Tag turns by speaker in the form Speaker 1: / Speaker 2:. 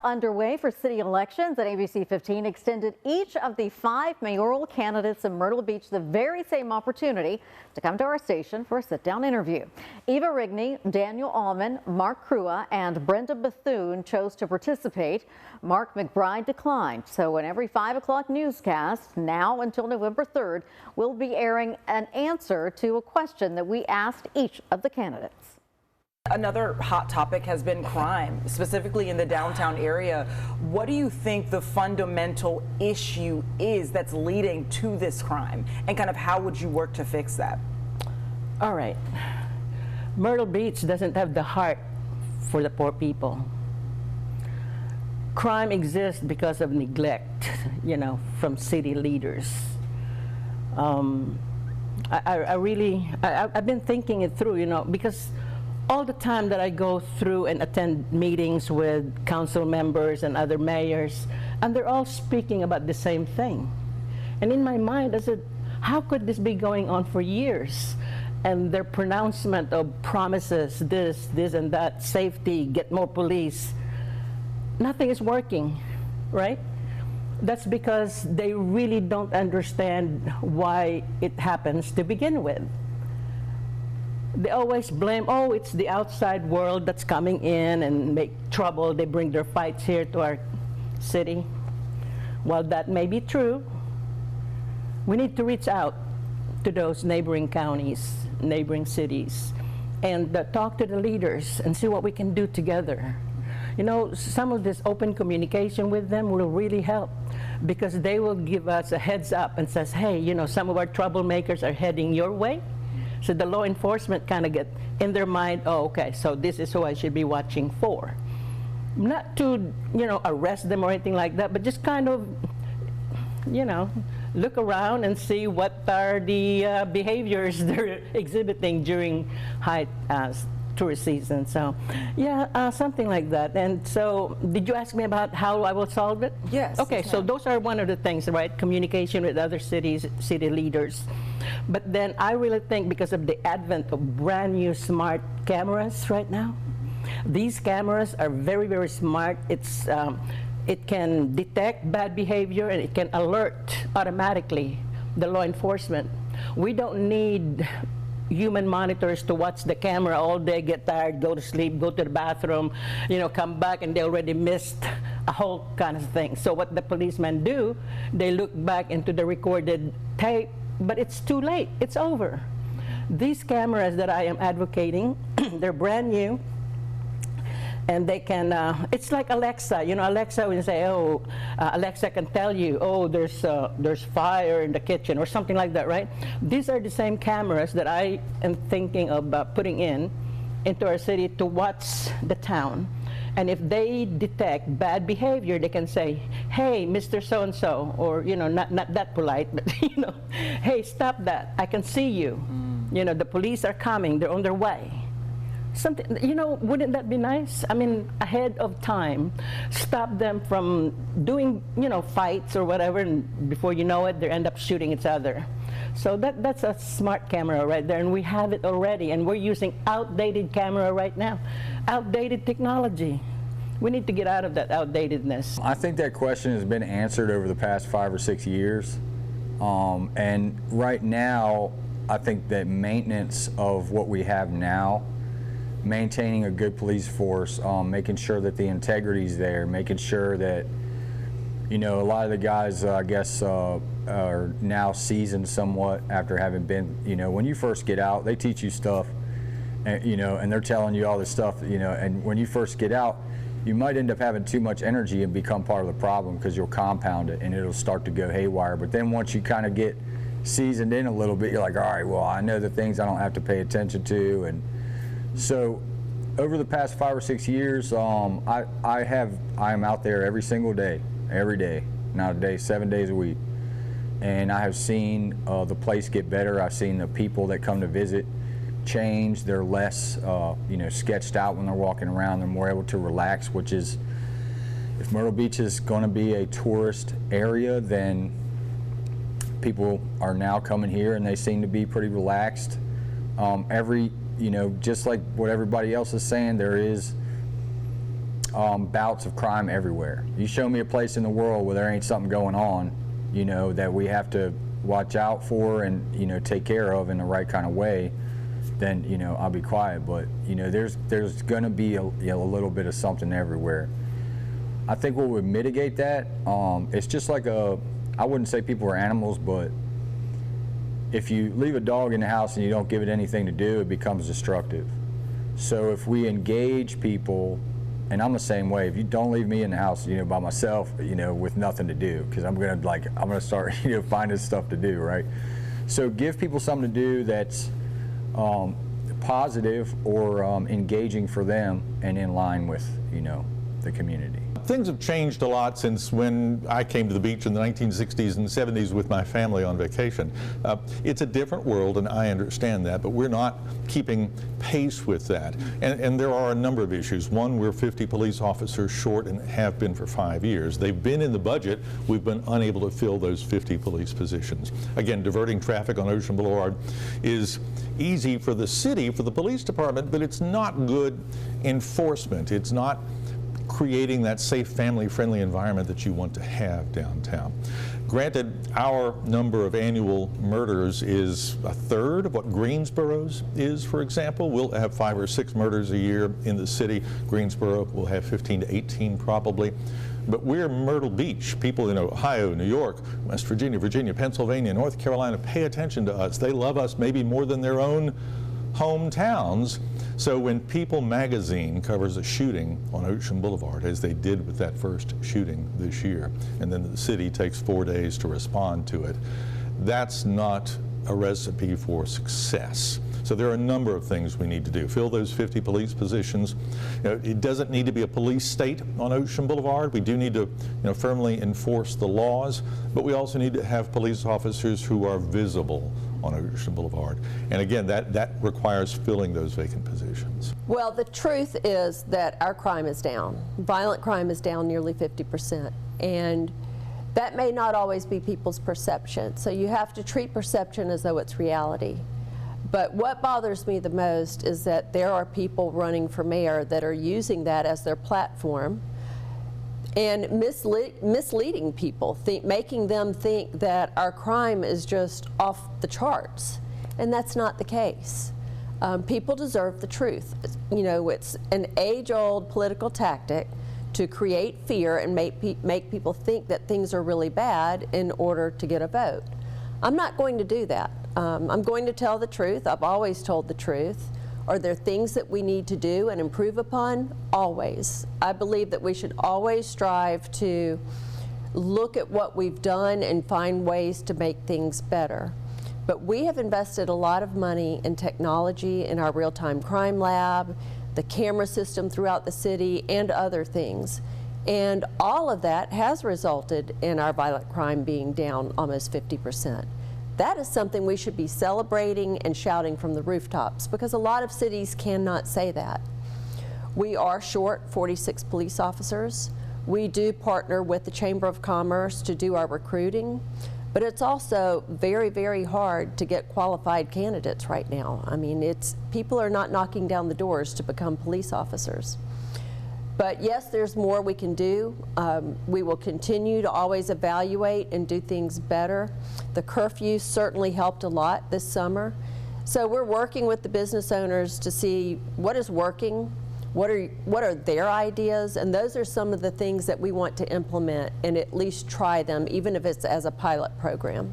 Speaker 1: Underway for city elections, and ABC 15 extended each of the 5 mayoral candidates in Myrtle Beach the very same opportunity to come to our station for a sit-down interview. Eva Rigney, Daniel Aumen, Mark Kruea, and Brenda Bethune chose to participate. Mark McBride declined. So in every 5 o'clock newscast, now until November 3rd, we'll be airing an answer to a question that we asked each of the candidates.
Speaker 2: Another hot topic has been crime, specifically in the downtown area. What do you think the fundamental issue is that's leading to this crime, and kind of how would you work to fix that?
Speaker 3: All right. Myrtle Beach doesn't have the heart for the poor people. Crime exists because of neglect, from city leaders. I've been thinking it through, because all the time that I go through and attend meetings with council members and other mayors, and they're all speaking about the same thing. And in my mind, I said, how could this be going on for years? And their pronouncement of promises, this and that, safety, get more police, nothing is working, right? That's because they really don't understand why it happens to begin with. They always blame, oh, it's the outside world that's coming in and make trouble. They bring their fights here to our city. While that may be true, we need to reach out to those neighboring counties, neighboring cities, and talk to the leaders and see what we can do together. Some of this open communication with them will really help, because they will give us a heads up and says, hey, some of our troublemakers are heading your way. So the law enforcement kind of get in their mind, oh, okay, so this is who I should be watching for. Not to, arrest them or anything like that, but just kind of, look around and see what are the behaviors they're exhibiting during high tourist season. So, yeah, something like that. And so, did you ask me about how I will solve it?
Speaker 2: Yes.
Speaker 3: Okay, so those are one of the things, right? Communication with other cities, city leaders. But then I really think, because of the advent of brand new smart cameras right now, these cameras are very, very smart. It can detect bad behavior, and it can alert automatically the law enforcement. We don't need human monitors to watch the camera all day, get tired, go to sleep, go to the bathroom, come back, and they already missed a whole kind of thing. So what the policemen do, they look back into the recorded tape, but it's too late. It's over. These cameras that I am advocating, they're brand new, and they can, it's like Alexa. Alexa, when you say, oh, Alexa can tell you, oh, there's fire in the kitchen or something like that, right? These are the same cameras that I am thinking of putting into our city to watch the town. And if they detect bad behavior, they can say, hey, Mr. So-and-so, or, not that polite, but, hey, stop that. I can see you. The police are coming. They're on their way. Something, wouldn't that be nice? I mean, ahead of time, stop them from doing, fights or whatever, and before you know it, they end up shooting each other. So that's a smart camera right there, and we have it already, and we're using outdated camera right now. Outdated technology. We need to get out of that outdatedness.
Speaker 4: I think that question has been answered over the past 5 or 6 years. And right now, I think that maintenance of what we have now, maintaining a good police force, making sure that the integrity is there, making sure that, a lot of the guys, I guess, are now seasoned somewhat after having been, when you first get out, they teach you stuff, and, and they're telling you all this stuff, and when you first get out, you might end up having too much energy and become part of the problem, because you'll compound it and it'll start to go haywire. But then once you kind of get seasoned in a little bit, you're like, all right, well, I know the things I don't have to pay attention to. And so over the past 5 or 6 years, I am out there every single day, every day, not a day, 7 days a week. And I have seen the place get better. I've seen the people that come to visit change. They're less, sketched out when they're walking around. They're more able to relax, which is, if Myrtle Beach is going to be a tourist area, then people are now coming here and they seem to be pretty relaxed. Just like what everybody else is saying, there is bouts of crime everywhere. You show me a place in the world where there ain't something going on, you know, that we have to watch out for and, you know, take care of in the right kind of way, then, you know, I'll be quiet. But, you know, there's going to be a little bit of something everywhere. I think what would mitigate that, it's just like I wouldn't say people are animals, but if you leave a dog in the house and you don't give it anything to do, it becomes destructive. So if we engage people, and I'm the same way, if you don't leave me in the house, you know, by myself, you know, with nothing to do, because I'm gonna start, you know, finding stuff to do, right? So give people something to do that's positive or engaging for them and in line with, you know, the community.
Speaker 5: Things have changed a lot since when I came to the beach in the 1960s and 70s with my family on vacation. It's a different world, and I understand that, but we're not keeping pace with that. And there are a number of issues. One, we're 50 police officers short and have been for 5 years. They've been in the budget. We've been unable to fill those 50 police positions. Again, diverting traffic on Ocean Boulevard is easy for the city, for the police department, but it's not good enforcement. It's not creating that safe, family-friendly environment that you want to have downtown. Granted, our number of annual murders is a third of what Greensboro's is, for example. We'll have 5 or 6 murders a year in the city. Greensboro will have 15 to 18 probably. But we're Myrtle Beach. People in Ohio, New York, West Virginia, Pennsylvania, North Carolina pay attention to us. They love us maybe more than their own hometowns. So when People magazine covers a shooting on Ocean Boulevard, as they did with that first shooting this year, and then the city takes 4 days to respond to it, that's not a recipe for success. So there are a number of things we need to do. Fill those 50 police positions. It doesn't need to be a police state on Ocean Boulevard. We do need to firmly enforce the laws, but we also need to have police officers who are visible on Ocean Boulevard. And again, that requires filling those vacant positions.
Speaker 6: Well, the truth is that our crime is down. Violent crime is down nearly 50%. And that may not always be people's perception. So you have to treat perception as though it's reality. But what bothers me the most is that there are people running for mayor that are using that as their platform and misleading people, making them think that our crime is just off the charts. And that's not the case. People deserve the truth. It's an age-old political tactic to create fear and make people think that things are really bad in order to get a vote. I'm not going to do that. I'm going to tell the truth. I've always told the truth. Are there things that we need to do and improve upon? Always. I believe that we should always strive to look at what we've done and find ways to make things better. But we have invested a lot of money in technology, in our real-time crime lab, the camera system throughout the city, and other things. And all of that has resulted in our violent crime being down almost 50%. That is something we should be celebrating and shouting from the rooftops, because a lot of cities cannot say that. We are short 46 police officers. We do partner with the Chamber of Commerce to do our recruiting, but it's also very, very hard to get qualified candidates right now. I mean, people are not knocking down the doors to become police officers. But yes, there's more we can do. We will continue to always evaluate and do things better. The curfew certainly helped a lot this summer. So we're working with the business owners to see what is working, what are their ideas, and those are some of the things that we want to implement and at least try them, even if it's as a pilot program.